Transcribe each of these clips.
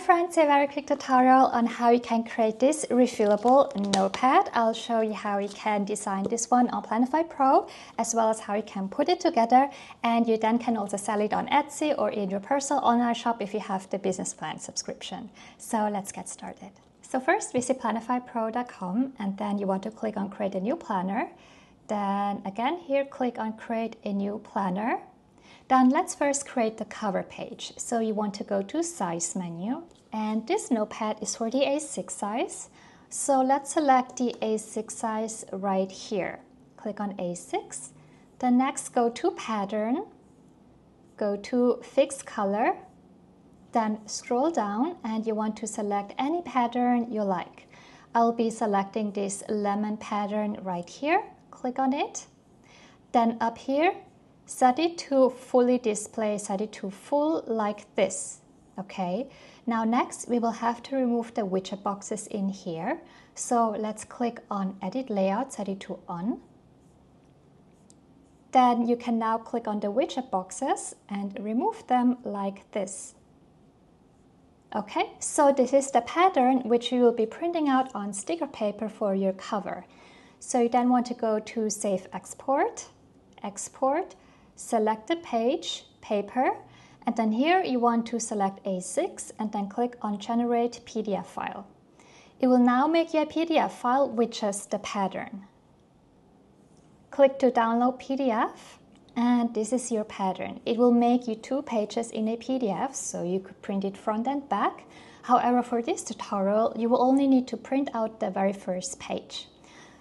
friends, a very quick tutorial on how you can create this refillable notepad. I'll show you how you can design this one on Planify Pro, as well as how you can put it together, and you then can also sell it on Etsy or in your personal online shop if you have the business plan subscription. So let's get started. So first visit planifypro.com, and then you want to click on create a new planner. Then again here click on create a new planner. Then let's first create the cover page. So you want to go to size menu, and this notepad is for the A6 size. So let's select the A6 size right here. Click on A6. Then next go to pattern, go to fixed color, then scroll down and you want to select any pattern you like. I'll be selecting this lemon pattern right here. Click on it. Then up here, set it to fully display, set it to full like this. Okay, now next we will have to remove the widget boxes in here. So let's click on edit layout, set it to on. Then you can now click on the widget boxes and remove them like this. Okay, so this is the pattern which you will be printing out on sticker paper for your cover. So you then want to go to Save Export, Export, select the page, paper, and then here you want to select A6 and then click on Generate PDF file. It will now make you a PDF file with just the pattern. Click to download PDF, and this is your pattern. It will make you 2 pages in a PDF, so you could print it front and back. However, for this tutorial, you will only need to print out the very first page.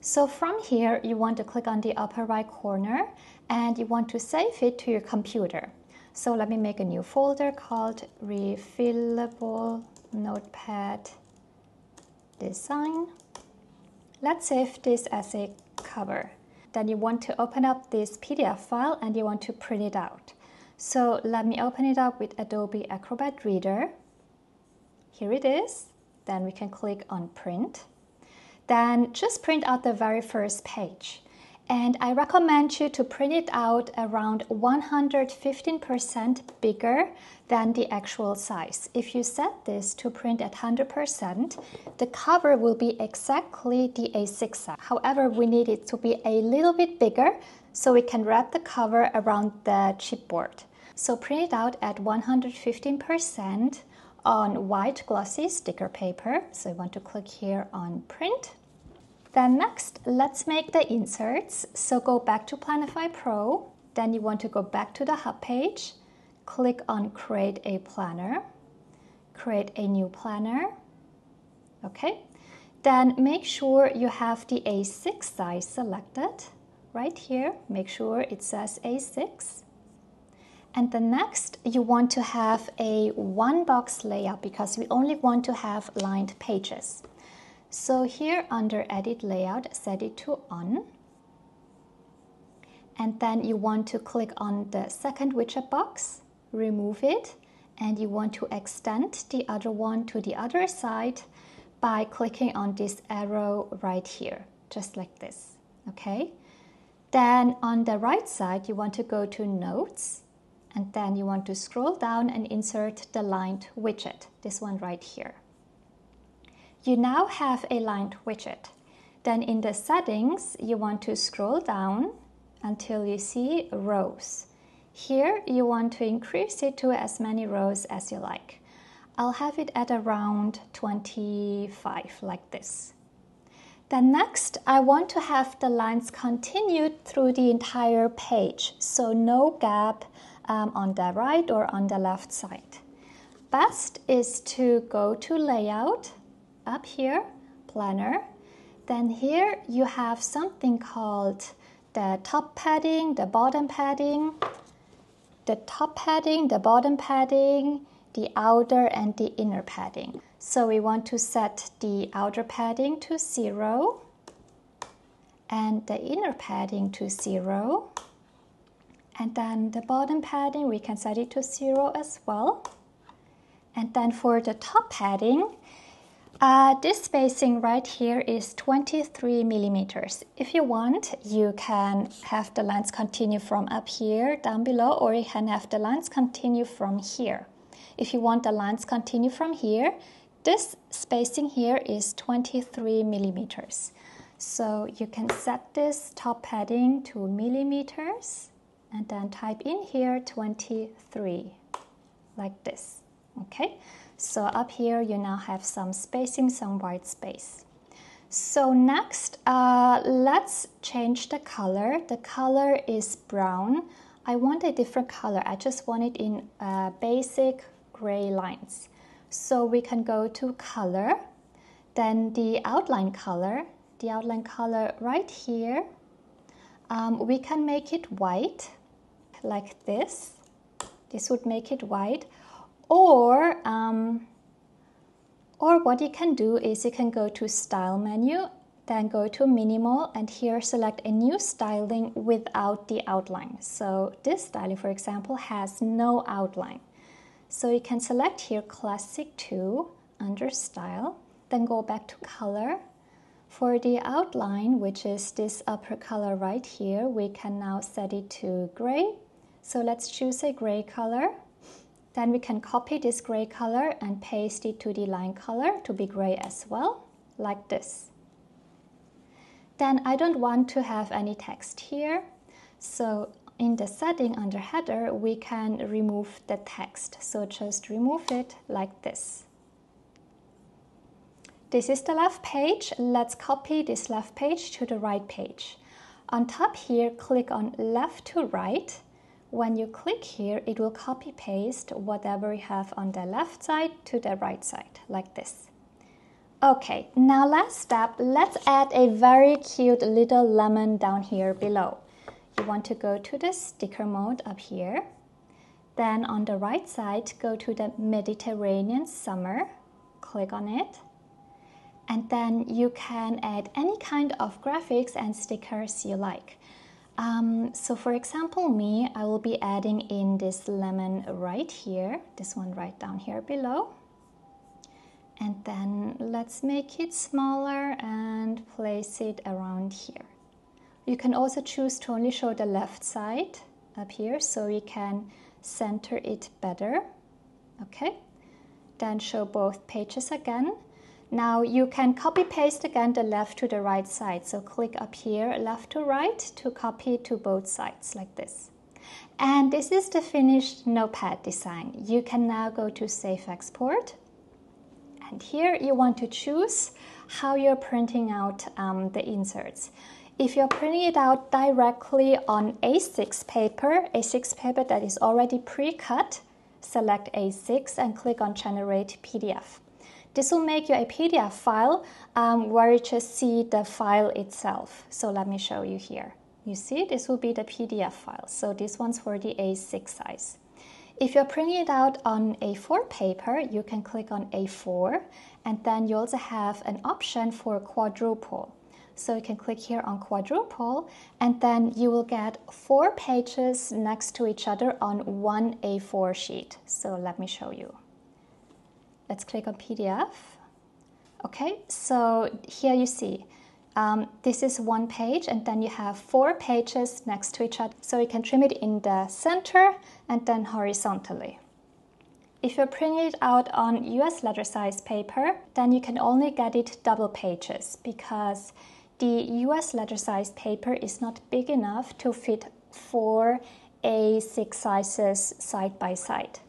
So from here, you want to click on the upper right corner and you want to save it to your computer. So let me make a new folder called Refillable Notepad Design. Let's save this as a cover. Then you want to open up this PDF file and you want to print it out. So let me open it up with Adobe Acrobat Reader. Here it is. Then we can click on print. Then just print out the very first page. And I recommend you to print it out around 115% bigger than the actual size. If you set this to print at 100%, the cover will be exactly the A6 size. However, we need it to be a little bit bigger so we can wrap the cover around the chipboard. So print it out at 115% on white glossy sticker paper. So you want to click here on print. Then next, let's make the inserts. So go back to Planify Pro. Then you want to go back to the hub page. Click on create a planner. Create a new planner. Okay. Then make sure you have the A6 size selected. Right here, make sure it says A6. And the next, you want to have a one box layout because we only want to have lined pages. So here under Edit Layout, set it to on. And then you want to click on the second widget box, remove it, and you want to extend the other one to the other side by clicking on this arrow right here, just like this. Okay. Then on the right side, you want to go to Notes. And then you want to scroll down and insert the lined widget, this one right here. You now have a lined widget. Then in the settings, you want to scroll down until you see rows. Here you want to increase it to as many rows as you like. I'll have it at around 25 like this. Then next, I want to have the lines continued through the entire page, so no gap on the right or on the left side. Best is to go to Layout, up here, Planner. Then here you have something called the top padding, the bottom padding, the top padding, the bottom padding, the outer and the inner padding. So we want to set the outer padding to 0 and the inner padding to 0. And then the bottom padding, we can set it to 0 as well. And then for the top padding, this spacing right here is 23 millimeters. If you want, you can have the lines continue from up here down below, or you can have the lines continue from here. If you want the lines continue from here, this spacing here is 23 millimeters. So you can set this top padding to millimeters and then type in here 23, like this. Okay, so up here you now have some spacing, some white space. So next, let's change the color. The color is brown. I want a different color. I just want it in basic gray lines. So we can go to color, then the outline color right here. We can make it white, like this. This would make it white. Or what you can do is you can go to Style menu, then go to Minimal, and here select a new styling without the outline. So this styling, for example, has no outline. So you can select here Classic 2 under Style, then go back to Color. For the outline, which is this upper color right here, we can now set it to gray. So let's choose a gray color. Then we can copy this gray color and paste it to the line color to be gray as well, like this. Then I don't want to have any text here. So in the setting under header, we can remove the text. So just remove it like this. This is the left page. Let's copy this left page to the right page. On top here, click on left to right. When you click here, it will copy paste whatever you have on the left side to the right side, like this. Okay, now last step, let's add a very cute little lemon down here below. You want to go to the sticker mode up here. Then on the right side, go to the Mediterranean Summer, click on it. And then you can add any kind of graphics and stickers you like. So for example, me, I will be adding in this lemon right here, this one right down here below. And then let's make it smaller and place it around here. You can also choose to only show the left side up here so you can center it better. Okay, then show both pages again. Now you can copy paste again the left to the right side. So click up here, left to right, to copy to both sides like this. And this is the finished notepad design. You can now go to Save Export. And here you want to choose how you're printing out the inserts. If you're printing it out directly on A6 paper that is already pre-cut, select A6 and click on Generate PDF. This will make you a PDF file where you just see the file itself. So let me show you here. You see, this will be the PDF file. So this one's for the A6 size. If you're printing it out on A4 paper, you can click on A4, and then you also have an option for quadruple. So you can click here on quadruple, and then you will get 4 pages next to each other on one A4 sheet. So let me show you. Let's click on PDF. Okay, so here you see, this is one page and then you have 4 pages next to each other. So you can trim it in the center and then horizontally. If you're printing it out on US letter size paper, then you can only get it double pages because the US letter size paper is not big enough to fit 4 A6 sizes side by side.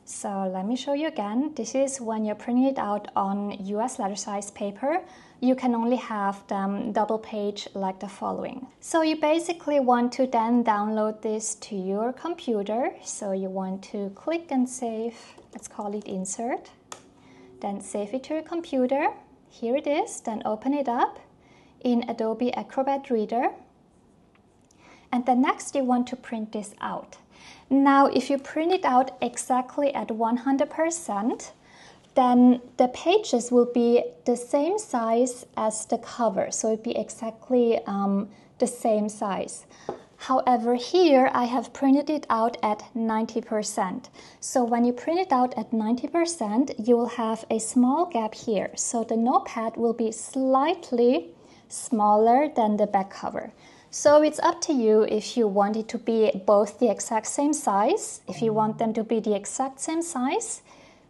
So let me show you again. This is when you're printing it out on US letter size paper. You can only have them double page like the following. So you basically want to then download this to your computer. So you want to click and save, let's call it insert. Then save it to your computer. Here it is. Then open it up in Adobe Acrobat Reader. And then next you want to print this out. Now, if you print it out exactly at 100%, then the pages will be the same size as the cover. So it'll be exactly the same size. However, here I have printed it out at 90%. So when you print it out at 90%, you will have a small gap here. So the notepad will be slightly smaller than the back cover. So it's up to you if you want it to be both the exact same size. If you want them to be the exact same size,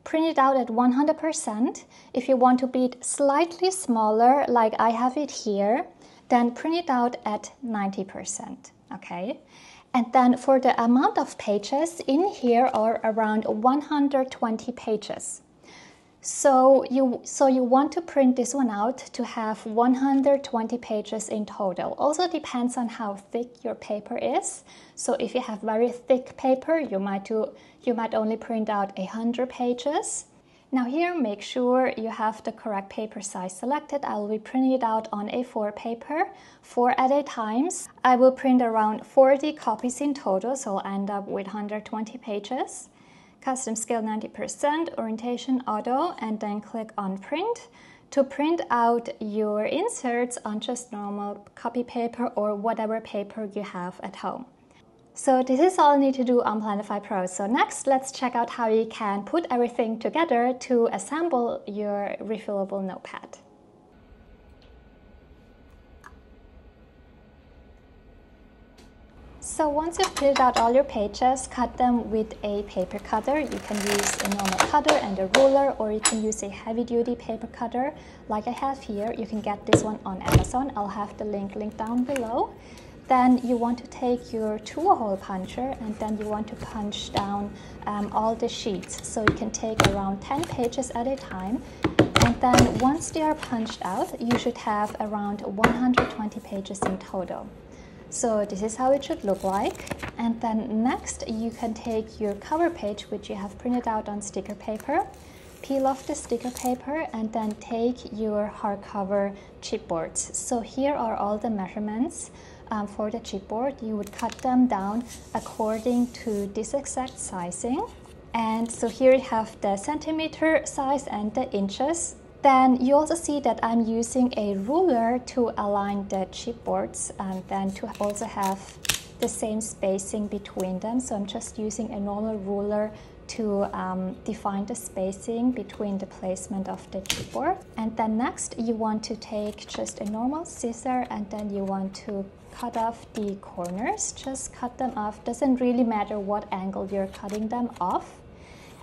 print it out at 100%. If you want to be it slightly smaller, like I have it here, then print it out at 90%, okay? And then for the amount of pages, in here are around 120 pages. So you want to print this one out to have 120 pages in total. Also depends on how thick your paper is. So if you have very thick paper, you might only print out 100 pages. Now here, make sure you have the correct paper size selected. I will be printing it out on A4 paper, 4 at a time. I will print around 40 copies in total, so I'll end up with 120 pages. Custom scale 90%, orientation auto, and then click on print to print out your inserts on just normal copy paper or whatever paper you have at home. So this is all you need to do on Planify Pro. So next, let's check out how you can put everything together to assemble your refillable notepad. So once you've printed out all your pages, cut them with a paper cutter. You can use a normal cutter and a ruler, or you can use a heavy-duty paper cutter like I have here. You can get this one on Amazon. I'll have the link down below. Then you want to take your tool-hole puncher and then you want to punch down all the sheets. So you can take around 10 pages at a time. And then once they are punched out, you should have around 120 pages in total. So this is how it should look like. And then next you can take your cover page, which you have printed out on sticker paper, peel off the sticker paper, and then take your hardcover chipboards. So here are all the measurements for the chipboard. You would cut them down according to this exact sizing. And so here you have the centimeter size and the inches. Then you also see that I'm using a ruler to align the chipboards and then to also have the same spacing between them. So I'm just using a normal ruler to define the spacing between the placement of the chipboard. And then next you want to take just a normal scissor and then you want to cut off the corners. Just cut them off. Doesn't really matter what angle you're cutting them off.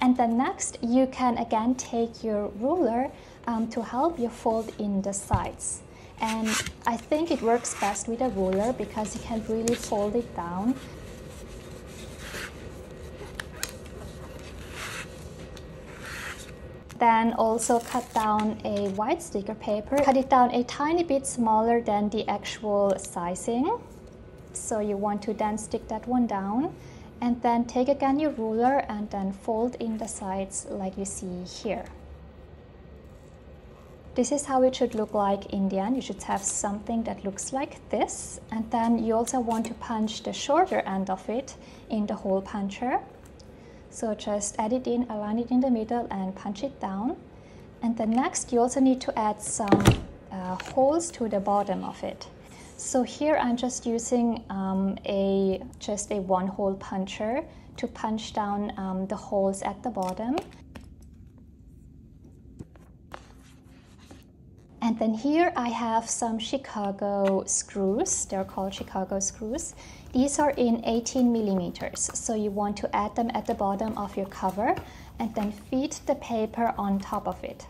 And then next you can again take your ruler to help you fold in the sides. And I think it works best with a ruler because you can really fold it down. Then also cut down a white sticker paper. Cut it down a tiny bit smaller than the actual sizing. So you want to then stick that one down. And then take again your ruler and then fold in the sides like you see here. This is how it should look like in the end. You should have something that looks like this. And then you also want to punch the shorter end of it in the hole puncher. So just add it in, align it in the middle and punch it down. And then next you also need to add some holes to the bottom of it. So here I'm just using just a one-hole puncher to punch down the holes at the bottom. And then here I have some Chicago screws. They're called Chicago screws. These are in 18 millimeters. So you want to add them at the bottom of your cover and then feed the paper on top of it.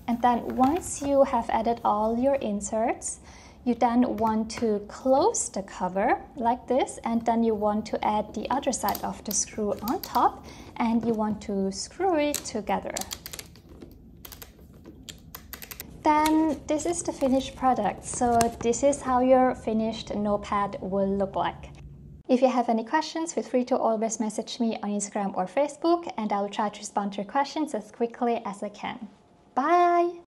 And then once you have added all your inserts, you then want to close the cover like this, and then you want to add the other side of the screw on top and you want to screw it together. Then this is the finished product. So this is how your finished notepad will look like. If you have any questions, feel free to always message me on Instagram or Facebook and I will try to respond to your questions as quickly as I can. Bye!